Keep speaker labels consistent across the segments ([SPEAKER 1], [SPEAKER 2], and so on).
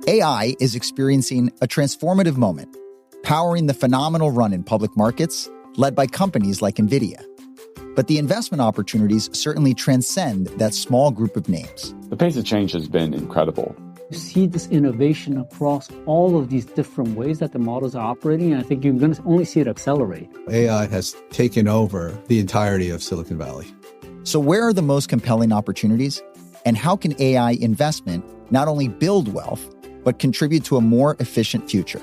[SPEAKER 1] AI is experiencing a transformative moment, powering the phenomenal run in public markets led by companies like NVIDIA. But the investment opportunities certainly transcend that small group of names.
[SPEAKER 2] The pace of change has been incredible.
[SPEAKER 3] You see this innovation across all of these different ways that the models are operating, and I think you're going to only see it accelerate.
[SPEAKER 4] AI has taken over the entirety of Silicon Valley.
[SPEAKER 1] So where are the most compelling opportunities? And how can AI investment not only build wealth, but contribute to a more efficient future?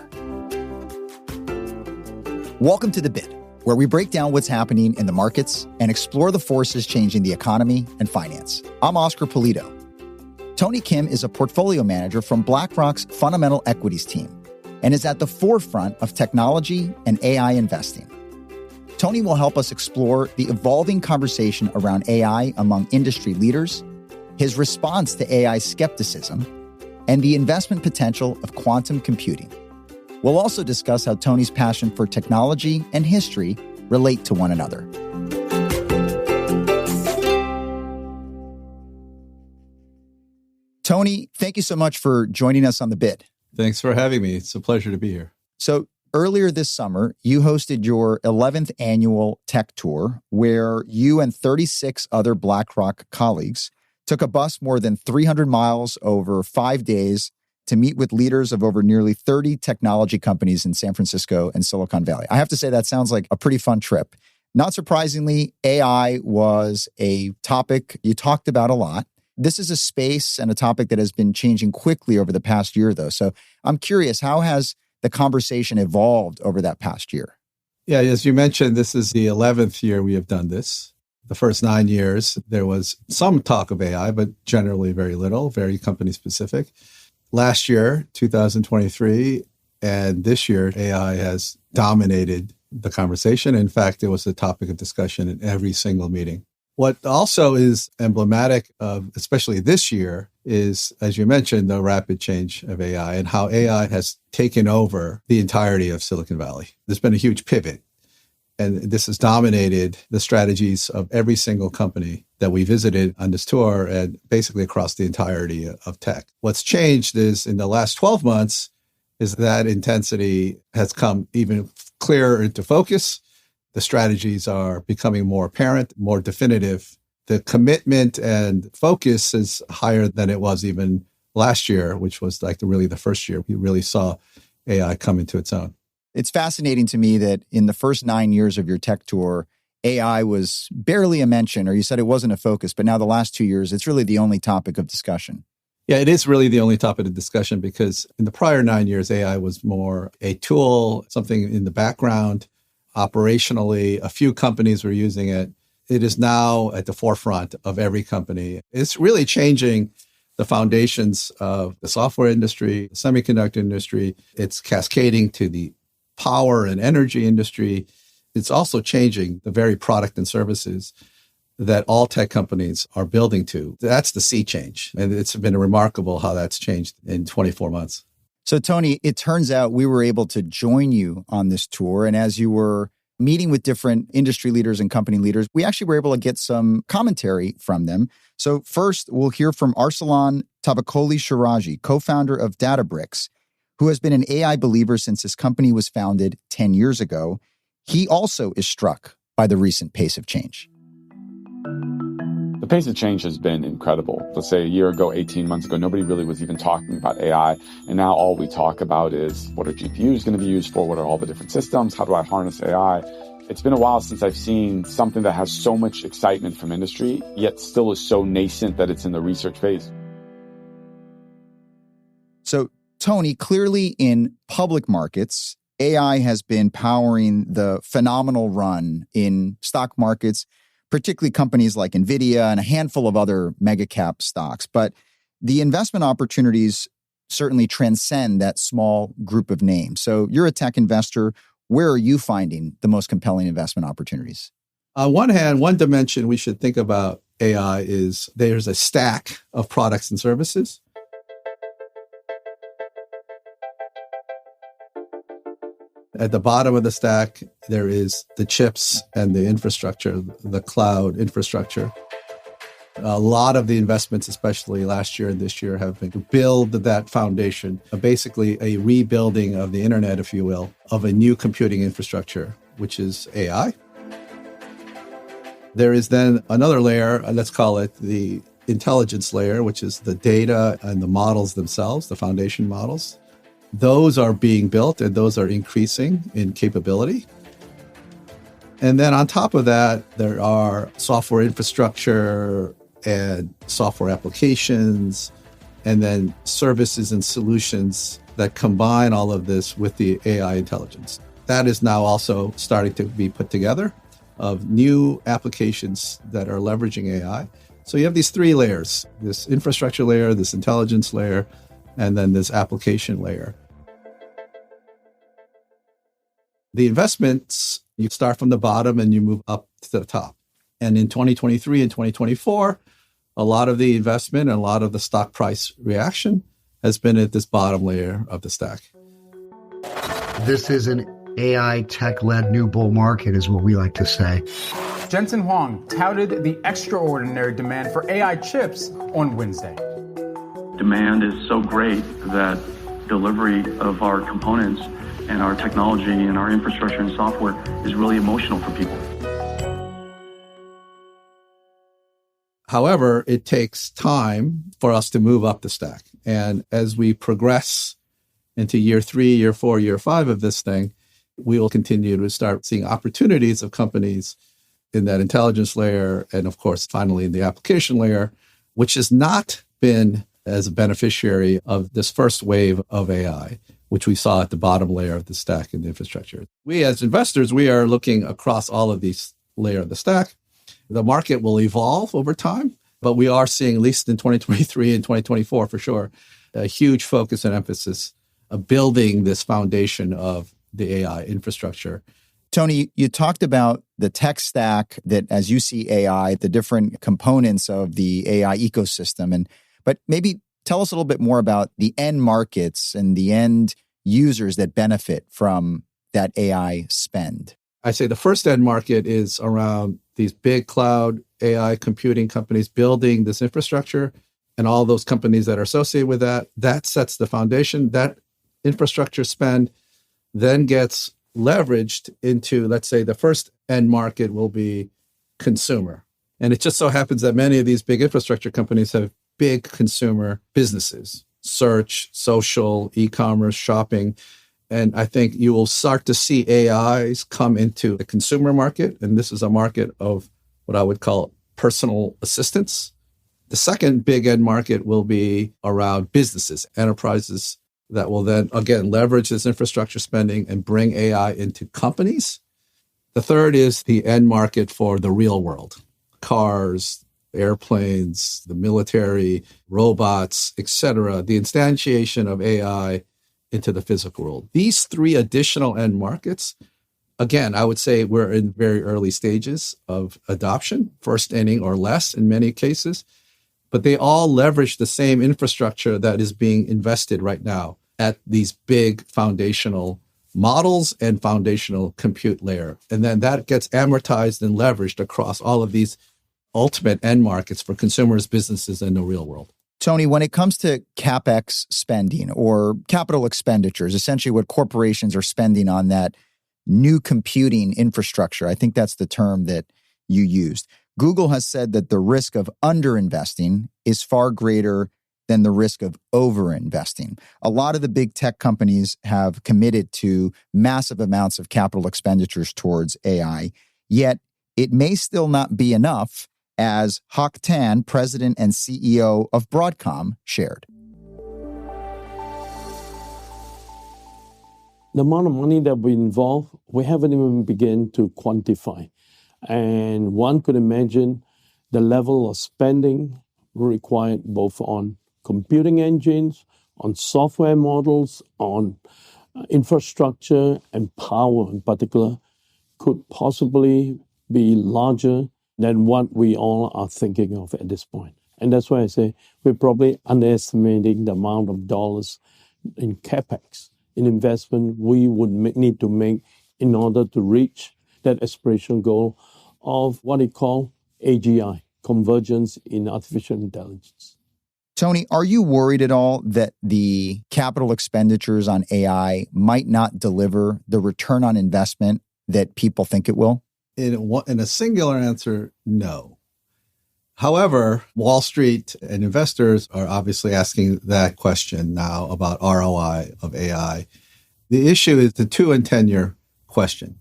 [SPEAKER 1] Welcome to The Bid, where we break down what's happening in the markets and explore the forces changing the economy and finance. I'm Oscar Pulido. Tony Kim is a portfolio manager from BlackRock's fundamental equities team and is at the forefront of technology and AI investing. Tony will help us explore the evolving conversation around AI among industry leaders, his response to AI skepticism, and the investment potential of quantum computing. We'll also discuss how Tony's passion for technology and history relate to one another. Tony, thank you so much for joining us on The Bid.
[SPEAKER 4] Thanks for having me. It's a pleasure to be here.
[SPEAKER 1] So earlier this summer, you hosted your 11th annual tech tour, where you and 36 other BlackRock colleagues took a bus more than 300 miles over 5 days to meet with leaders of over nearly 30 technology companies in San Francisco and Silicon Valley. I have to say that sounds like a pretty fun trip. Not surprisingly, AI was a topic you talked about a lot. This is a space and a topic that has been changing quickly over the past year, though. So I'm curious, how has the conversation evolved over that past year?
[SPEAKER 4] Yeah, as you mentioned, this is the 11th year we have done this. The first 9 years, there was some talk of AI, but generally very little, very company specific. Last year, 2023, and this year, AI has dominated the conversation. In fact, it was a topic of discussion in every single meeting. What also is emblematic of, especially this year, is, as you mentioned, the rapid change of AI and how AI has taken over the entirety of Silicon Valley. There's been a huge pivot, and this has dominated the strategies of every single company that we visited on this tour and basically across the entirety of tech. What's changed is in the last 12 months is that intensity has come even clearer into focus. The strategies are becoming more apparent, more definitive. The commitment and focus is higher than it was even last year, which was like really the first year we really saw AI come into its own.
[SPEAKER 1] It's fascinating to me that in the first 9 years of your tech tour, AI was barely a mention, or you said it wasn't a focus, but now the last 2 years, it's really the only topic of discussion.
[SPEAKER 4] Yeah, it is really the only topic of discussion because in the prior 9 years, AI was more a tool, something in the background. Operationally, a few companies were using it. It is now at the forefront of every company. It's really changing the foundations of the software industry, the semiconductor industry. It's cascading to the power and energy industry. It's also changing the very product and services that all tech companies are building to. That's the sea change. And it's been remarkable how that's changed in 24 months.
[SPEAKER 1] So, Tony, it turns out we were able to join you on this tour. And as you were meeting with different industry leaders and company leaders, we actually were able to get some commentary from them. So first, we'll hear from Arsalan Tavakoli-Shiraji, co-founder of Databricks, who has been an AI believer since his company was founded 10 years ago. He also is struck by the recent pace of change.
[SPEAKER 2] The pace of change has been incredible. Let's say a year ago, 18 months ago, nobody really was even talking about AI. And now all we talk about is what are GPUs going to be used for? What are all the different systems? How do I harness AI? It's been a while since I've seen something that has so much excitement from industry, yet still is so nascent that it's in the research phase.
[SPEAKER 1] So, Tony, clearly in public markets, AI has been powering the phenomenal run in stock markets, particularly companies like NVIDIA and a handful of other mega cap stocks. But the investment opportunities certainly transcend that small group of names. So you're a tech investor. Where are you finding the most compelling investment opportunities?
[SPEAKER 4] On one hand, one dimension we should think about AI is there's a stack of products and services. At the bottom of the stack, there is the chips and the infrastructure, the cloud infrastructure. A lot of the investments, especially last year and this year, have been to build that foundation, basically a rebuilding of the internet, if you will, of a new computing infrastructure, which is AI. There is then another layer, let's call it the intelligence layer, which is the data and the models themselves, the foundation models. Those are being built and those are increasing in capability. And then on top of that, there are software infrastructure and software applications, and then services and solutions that combine all of this with the AI intelligence. That is now also starting to be put together of new applications that are leveraging AI. So you have these three layers, this infrastructure layer, this intelligence layer, and then this application layer. The investments, you start from the bottom and you move up to the top. And in 2023 and 2024, a lot of the investment and a lot of the stock price reaction has been at this bottom layer of the stack.
[SPEAKER 5] This is an AI tech-led new bull market, is what we like to say.
[SPEAKER 6] Jensen Huang touted the extraordinary demand for AI chips on Wednesday.
[SPEAKER 7] Demand is so great that delivery of our components and our technology and our infrastructure and software is really emotional for people.
[SPEAKER 4] However, it takes time for us to move up the stack. And as we progress into year 3, year 4, year 5 of this thing, we will continue to start seeing opportunities of companies in that intelligence layer and, of course, finally in the application layer, which has not been as a beneficiary of this first wave of AI, which we saw at the bottom layer of the stack in the infrastructure. We as investors, we are looking across all of these layers of the stack. The market will evolve over time, but we are seeing, at least in 2023 and 2024 for sure, a huge focus and emphasis of building this foundation of the AI infrastructure.
[SPEAKER 1] Tony, you talked about the tech stack that, as you see AI, the different components of the AI ecosystem. But maybe tell us a little bit more about the end markets and the end users that benefit from that AI spend.
[SPEAKER 4] I say the first end market is around these big cloud AI computing companies building this infrastructure and all those companies that are associated with that. That sets the foundation. That infrastructure spend then gets leveraged into, let's say, the first end market will be consumer. And it just so happens that many of these big infrastructure companies have big consumer businesses, search, social, e-commerce, shopping. And I think you will start to see AIs come into the consumer market. And this is a market of what I would call personal assistance. The second big end market will be around businesses, enterprises that will then, again, leverage this infrastructure spending and bring AI into companies. The third is the end market for the real world, cars, airplanes, the military, robots, etc., the instantiation of AI into the physical world. These three additional end markets, again, I would say we're in very early stages of adoption, first inning or less in many cases, but they all leverage the same infrastructure that is being invested right now at these big foundational models and foundational compute layer. And then that gets amortized and leveraged across all of these ultimate end markets for consumers, businesses, and the real world.
[SPEAKER 1] Tony, when it comes to CapEx spending or capital expenditures, essentially what corporations are spending on that new computing infrastructure, I think that's the term that you used. Google has said that the risk of underinvesting is far greater than the risk of overinvesting. A lot of the big tech companies have committed to massive amounts of capital expenditures towards AI, yet it may still not be enough, as Hock Tan, president and CEO of Broadcom, shared.
[SPEAKER 8] The amount of money that we involve, we haven't even begun to quantify. And one could imagine the level of spending required both on computing engines, on software models, on infrastructure and power in particular, could possibly be larger than what we all are thinking of at this point. And that's why I say we're probably underestimating the amount of dollars in CapEx, in investment we would need to make in order to reach that aspirational goal of what they call AGI, convergence in artificial intelligence.
[SPEAKER 1] Tony, are you worried at all that the capital expenditures on AI might not deliver the return on investment that people think it will?
[SPEAKER 4] In a singular answer, no. However, Wall Street and investors are obviously asking that question now about ROI of AI. The issue is the 2 and 10-year question.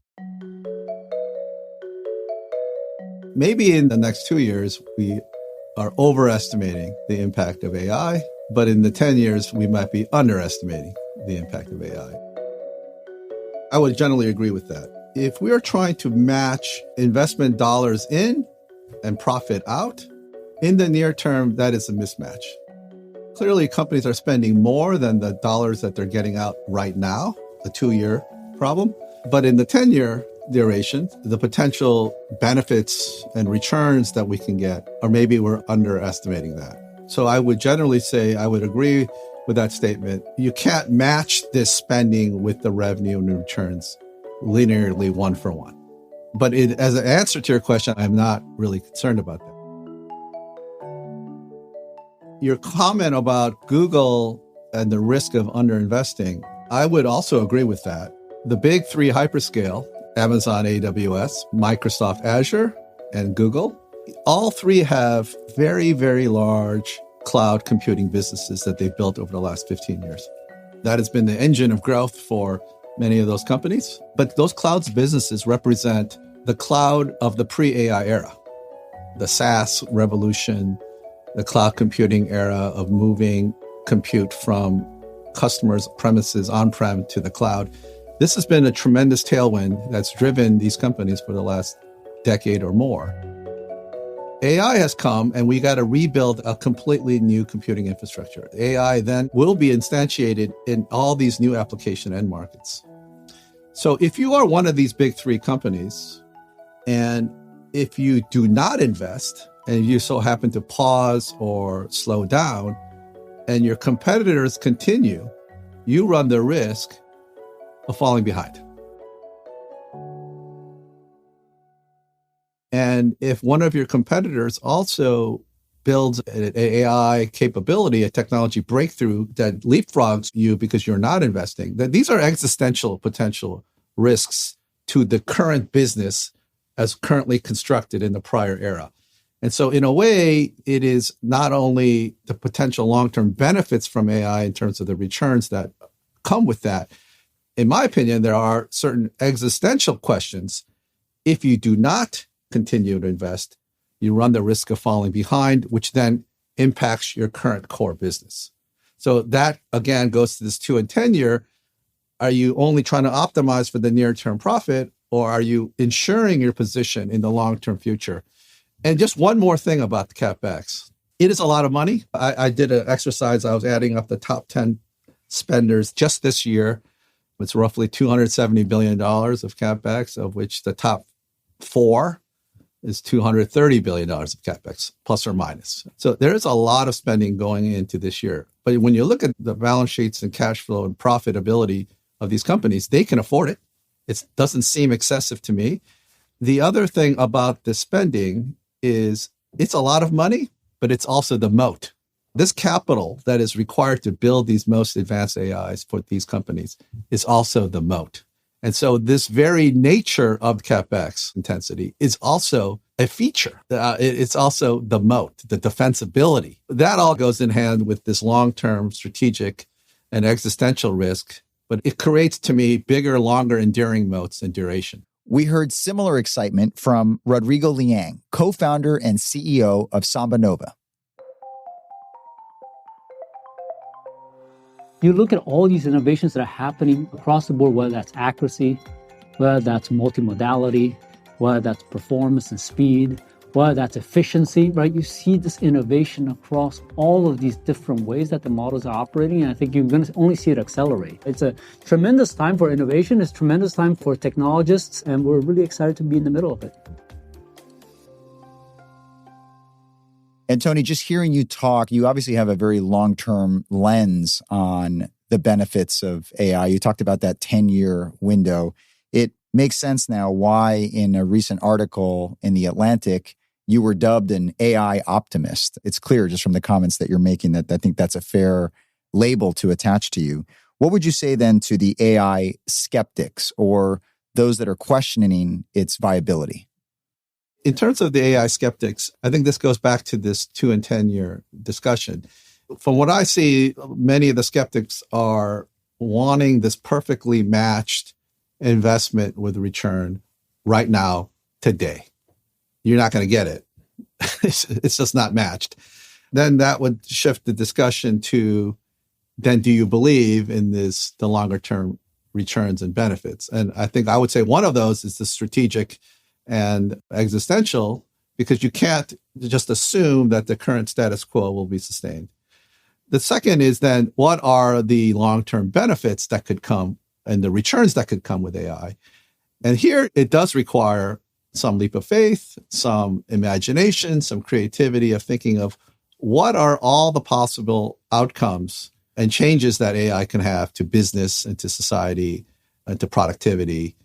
[SPEAKER 4] Maybe in the next 2 years, we are overestimating the impact of AI, but in the 10 years, we might be underestimating the impact of AI. I would generally agree with that. If we are trying to match investment dollars in and profit out, in the near term, that is a mismatch. Clearly, companies are spending more than the dollars that they're getting out right now, a 2-year problem. But in the 10-year duration, the potential benefits and returns that we can get, or maybe we're underestimating that. So I would generally say, I would agree with that statement. You can't match this spending with the revenue and returns linearly 1 for 1. But as an answer to your question, I'm not really concerned about that. Your comment about Google and the risk of underinvesting, I would also agree with that. The big 3 hyperscale, Amazon AWS, Microsoft Azure, and Google, all 3 have very, very large cloud computing businesses that they've built over the last 15 years. That has been the engine of growth for many of those companies. But those clouds businesses represent the cloud of the pre-AI era, the SaaS revolution, the cloud computing era of moving compute from customers' premises on-prem to the cloud. This has been a tremendous tailwind that's driven these companies for the last decade or more. AI has come and we got to rebuild a completely new computing infrastructure. AI then will be instantiated in all these new application end markets. So if you are one of these big 3 companies, and if you do not invest, and you so happen to pause or slow down, and your competitors continue, you run the risk of falling behind. And if one of your competitors also builds an AI capability, a technology breakthrough that leapfrogs you because you're not investing, then these are existential potential risks to the current business as currently constructed in the prior era. And so in a way, it is not only the potential long-term benefits from AI in terms of the returns that come with that. In my opinion, there are certain existential questions. If you do not continue to invest, you run the risk of falling behind, which then impacts your current core business. So that, again, goes to this 2 and 10-year. Are you only trying to optimize for the near-term profit, or are you ensuring your position in the long-term future? And just one more thing about the CapEx. It is a lot of money. I did an exercise. I was adding up the top 10 spenders just this year. It's roughly $270 billion of CapEx, of which the top 4 is $230 billion of CapEx, plus or minus. So there is a lot of spending going into this year. But when you look at the balance sheets and cash flow and profitability of these companies, they can afford it. It doesn't seem excessive to me. The other thing about the spending is it's a lot of money, but it's also the moat. This capital that is required to build these most advanced AIs for these companies is also the moat. And so this very nature of CapEx intensity is also a feature. It's also the moat, the defensibility. That all goes in hand with this long-term strategic and existential risk, but it creates, to me, bigger, longer enduring moats and duration.
[SPEAKER 1] We heard similar excitement from Rodrigo Liang, co-founder and CEO of Samba Nova.
[SPEAKER 3] You look at all these innovations that are happening across the board, whether that's accuracy, whether that's multimodality, whether that's performance and speed, whether that's efficiency, right? You see this innovation across all of these different ways that the models are operating, and I think you're going to only see it accelerate. It's a tremendous time for innovation. It's a tremendous time for technologists, and we're really excited to be in the middle of it.
[SPEAKER 1] And Tony, just hearing you talk, you obviously have a very long-term lens on the benefits of AI. You talked about that 10-year window. It makes sense now why in a recent article in The Atlantic, you were dubbed an AI optimist. It's clear just from the comments that you're making that I think that's a fair label to attach to you. What would you say then to the AI skeptics or those that are questioning its viability?
[SPEAKER 4] In terms of the AI skeptics, I think this goes back to this 2 and 10 year discussion. From what I see, many of the skeptics are wanting this perfectly matched investment with return right now, today. You're not going to get it. It's just not matched. Then that would shift the discussion to, then do you believe in the longer term returns and benefits? And I think I would say one of those is the strategic and existential, because you can't just assume that the current status quo will be sustained. The second is then, what are the long-term benefits that could come and the returns that could come with AI? And here it does require some leap of faith, some imagination, some creativity of thinking of what are all the possible outcomes and changes that AI can have to business and to society and to productivity.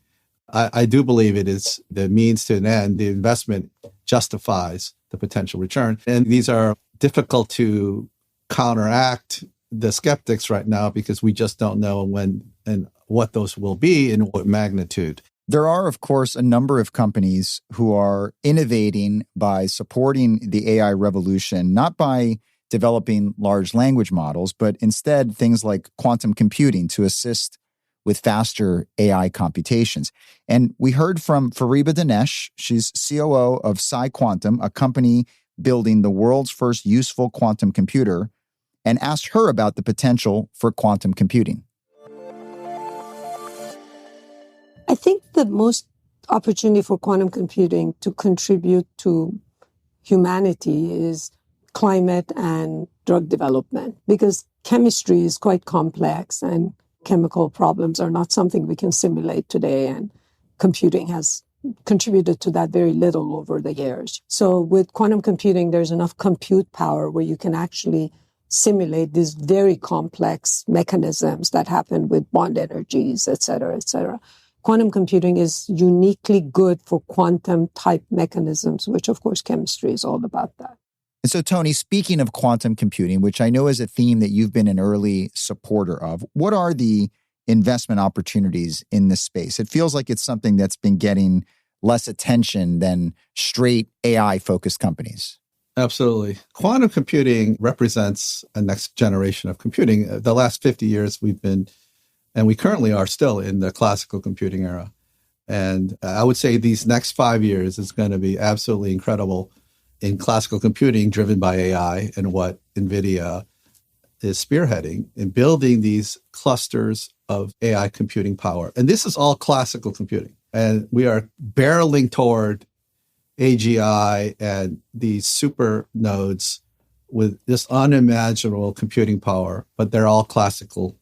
[SPEAKER 4] I do believe it is the means to an end. The investment justifies the potential return. And these are difficult to counteract the skeptics right now because we just don't know when and what those will be and what magnitude.
[SPEAKER 1] There are, of course, a number of companies who are innovating by supporting the AI revolution, not by developing large language models, but instead things like quantum computing to assist with faster AI computations. And we heard from Fariba Dinesh. She's COO of PsiQuantum, a company building the world's first useful quantum computer, and asked her about the potential for quantum computing.
[SPEAKER 9] I think the most opportunity for quantum computing to contribute to humanity is climate and drug development, because chemistry is quite complex and chemical problems are not something we can simulate today. And computing has contributed to that very little over the years. So with quantum computing, there's enough compute power where you can actually simulate these very complex mechanisms that happen with bond energies, et cetera, et cetera. Quantum computing is uniquely good for quantum type mechanisms, which of course chemistry is all about that.
[SPEAKER 1] And so, Tony, speaking of quantum computing, which I know is a theme that you've been an early supporter of, what are the investment opportunities in this space? It feels like it's something that's been getting less attention than straight AI-focused companies.
[SPEAKER 4] Absolutely. Quantum computing represents a next generation of computing. The last 50 years we've been, and we currently are still in the classical computing era. And I would say these next 5 years is going to be absolutely incredible in classical computing driven by AI and what NVIDIA is spearheading in building these clusters of AI computing power. And this is all classical computing. And we are barreling toward AGI and these super nodes with this unimaginable computing power, but they're all classical,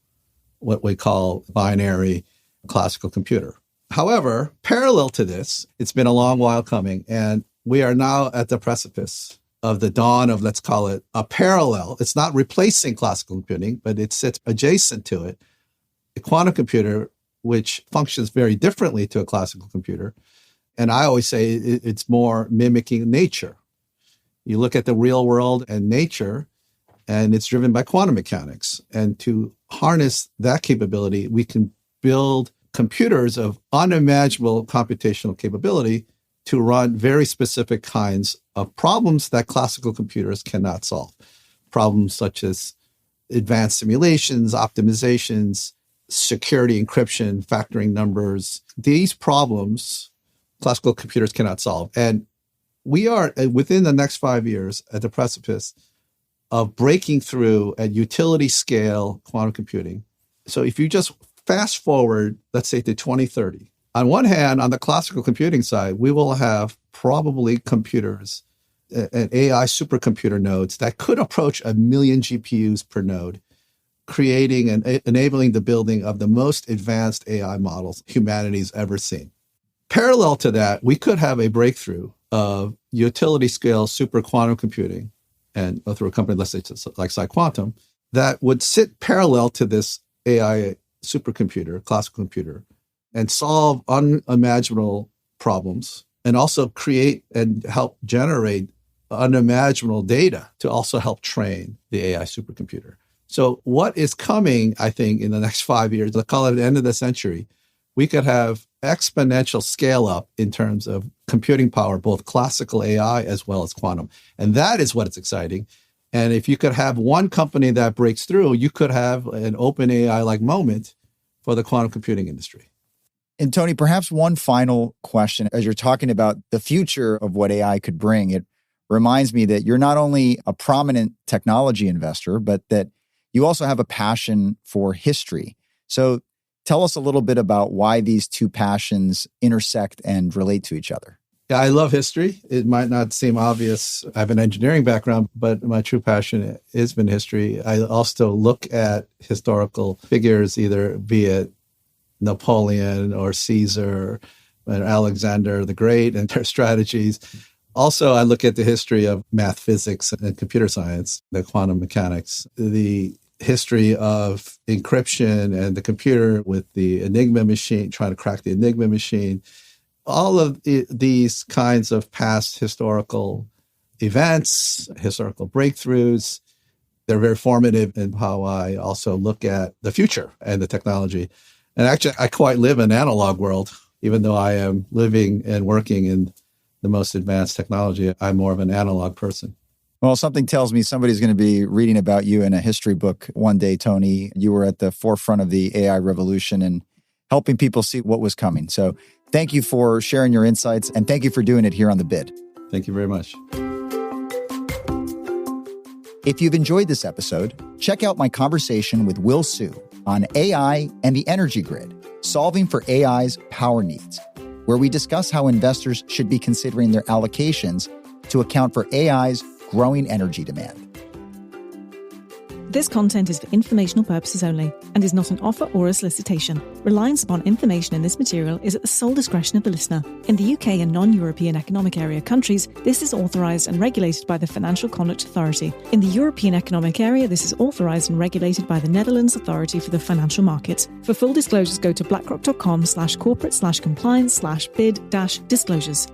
[SPEAKER 4] what we call binary classical computer. However, parallel to this, it's been a long while coming, and we are now at the precipice of the dawn of, let's call it, a parallel. It's not replacing classical computing, but it sits adjacent to it. A quantum computer, which functions very differently to a classical computer. And I always say it's more mimicking nature. You look at the real world and nature, and it's driven by quantum mechanics. And to harness that capability, we can build computers of unimaginable computational capability to run very specific kinds of problems that classical computers cannot solve. Problems such as advanced simulations, optimizations, security encryption, factoring numbers. These problems classical computers cannot solve. And we are, within the next 5 years, at the precipice of breaking through at utility scale quantum computing. So if you just fast forward, let's say to 2030, on one hand, on the classical computing side, we will have probably computers and AI supercomputer nodes that could approach 1 million GPUs per node, creating and enabling the building of the most advanced AI models humanity's ever seen. Parallel to that, we could have a breakthrough of utility scale super quantum computing, and through a company, let's say like PsiQuantum, that would sit parallel to this AI supercomputer, classical computer, and solve unimaginable problems and also create and help generate unimaginable data to also help train the AI supercomputer. So what is coming, I think, in the next 5 years, let's call it the end of the century, we could have exponential scale up in terms of computing power, both classical AI as well as quantum. And that is what's exciting. And if you could have one company that breaks through, you could have an open AI-like moment for the quantum computing industry.
[SPEAKER 1] And Tony, perhaps one final question. As you're talking about the future of what AI could bring, it reminds me that you're not only a prominent technology investor, but that you also have a passion for history. So tell us a little bit about why these two passions intersect and relate to each other.
[SPEAKER 4] Yeah, I love history. It might not seem obvious. I have an engineering background, but my true passion has been history. I also look at historical figures, either be it Napoleon or Caesar or Alexander the Great and their strategies. Also, I look at the history of math, physics, and computer science, the quantum mechanics, the history of encryption and the computer with the Enigma machine, trying to crack the Enigma machine. All of these kinds of past historical events, historical breakthroughs, they're very formative in how I also look at the future and the technology. And actually, I quite live in an analog world, even though I am living and working in the most advanced technology. I'm more of an analog person.
[SPEAKER 1] Well, something tells me somebody's going to be reading about you in a history book one day, Tony. You were at the forefront of the AI revolution and helping people see what was coming. So thank you for sharing your insights, and thank you for doing it here on The Bid.
[SPEAKER 4] Thank you very much.
[SPEAKER 1] If you've enjoyed this episode, check out my conversation with Will Su on AI and the energy grid, solving for AI's power needs, where we discuss how investors should be considering their allocations to account for AI's growing energy demand.
[SPEAKER 10] This content is for informational purposes only and is not an offer or a solicitation. Reliance upon information in this material is at the sole discretion of the listener. In the UK and non-European Economic Area countries, this is authorised and regulated by the Financial Conduct Authority. In the European Economic Area, this is authorised and regulated by the Netherlands Authority for the Financial Markets. For full disclosures, go to blackrock.com/corporate/compliance/bid-disclosures.